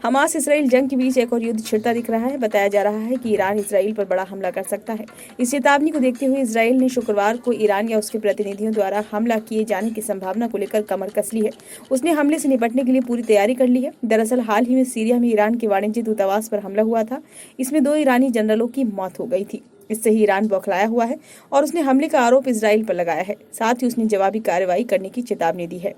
Hamas Israel जंग के बीच एक और युद्ध छिड़ता दिख रहा है। बताया जा रहा है कि ईरान इसराइल पर बड़ा हमला कर सकता है। इस चेतावनी को देखते हुए इसराइल ने शुक्रवार को ईरान या उसके प्रतिनिधियों द्वारा हमला किए जाने की संभावना को लेकर कमर कस ली है। उसने हमले से निपटने के लिए पूरी तैयारी कर ली है। दरअसल हाल ही में सीरिया में ईरान के वाणिज्य दूतावास पर हमला हुआ था। इसमें 2 ईरानी जनरलों की मौत हो गई थी। इससे ही ईरान बौखलाया हुआ है और उसने हमले का आरोप इसराइल पर लगाया है। साथ ही उसने जवाबी कार्रवाई करने की चेतावनी दी है।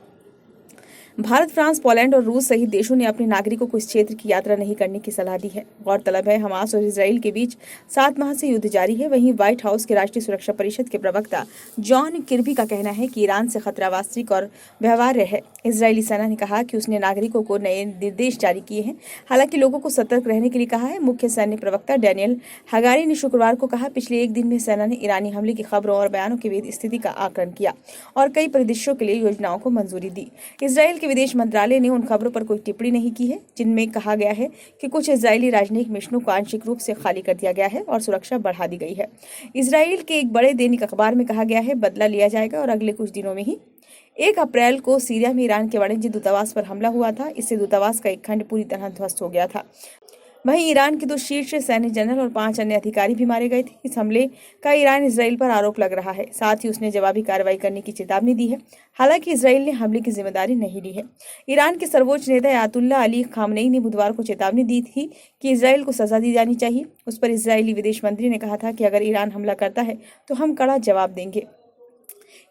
भारत, फ्रांस, पोलैंड और रूस सहित देशों ने अपने नागरिकों को इस क्षेत्र की यात्रा नहीं करने की सलाह दी है। गौरतलब है, हमास और इसराइल के बीच 7 माह से युद्ध जारी है। वहीं व्हाइट हाउस के राष्ट्रीय सुरक्षा परिषद के प्रवक्ता जॉन किर्बी का कहना है कि ईरान से खतरा वास्तविक और व्यवहार्य है। इजरायली सेना ने कहा कि उसने नागरिकों को नए निर्देश जारी किए हैं, हालांकि लोगों को सतर्क रहने के लिए कहा है। मुख्य सैन्य प्रवक्ता डैनियल हगारी ने शुक्रवार को कहा, पिछले एक दिन में सेना ने ईरानी हमले की खबरों और बयानों के बीच स्थिति का आकलन किया और कई परिदृश्यों के लिए योजनाओं को मंजूरी दी। इसराइल के विदेश मंत्रालय ने उन खबरों पर कोई टिप्पणी नहीं की है जिनमें कहा गया है कि कुछ इजरायली राजनयिक मिशनों को आंशिक रूप से खाली कर दिया गया है और सुरक्षा बढ़ा दी गई है। इसराइल के एक बड़े दैनिक अखबार में कहा गया है, बदला लिया जाएगा और अगले कुछ दिनों में ही 1 अप्रैल को सीरिया में ईरान के वाणिज्य दूतावास पर हमला हुआ था। इससे दूतावास का एक खंड पूरी तरह ध्वस्त हो गया था। वहीं ईरान के 2 शीर्ष सैन्य जनरल और 5 अन्य अधिकारी भी मारे गए थे। इस हमले का ईरान इसराइल पर आरोप लग रहा है। साथ ही उसने जवाबी कार्रवाई करने की चेतावनी दी है। हालांकि इसराइल ने हमले की जिम्मेदारी नहीं ली है। ईरान के सर्वोच्च नेता अयातुल्लाह अली खामनेई ने बुधवार को चेतावनी दी थी कि इसराइल को सजा दी जानी चाहिए। उस पर इसराइली विदेश मंत्री ने कहा था कि अगर ईरान हमला करता है तो हम कड़ा जवाब देंगे।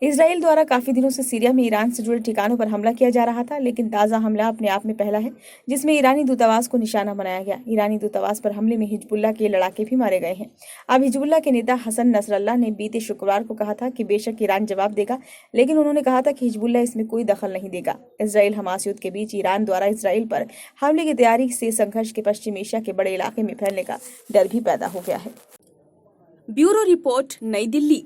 इसराइल द्वारा काफी दिनों से सीरिया में ईरान से जुड़े ठिकानों पर हमला किया जा रहा था, लेकिन ताजा हमला अपने आप में पहला है जिसमें ईरानी दूतावास को निशाना बनाया गया। ईरानी दूतावास पर हमले में हिजबुल्लाह के लड़ाके भी मारे गए हैं। अब हिजबुल्लाह के नेता हसन नसरल्लाह ने बीते शुक्रवार को कहा था कि बेशक ईरान जवाब देगा, लेकिन उन्होंने कहा था कि हिजबुल्लाह इसमें कोई दखल नहीं देगा। इसराइल हमास युद्ध के बीच ईरान द्वारा इसराइल पर हमले की तैयारी से संघर्ष के पश्चिम एशिया के बड़े इलाके में फैलने का डर भी पैदा हो गया है। ब्यूरो रिपोर्ट, नई दिल्ली।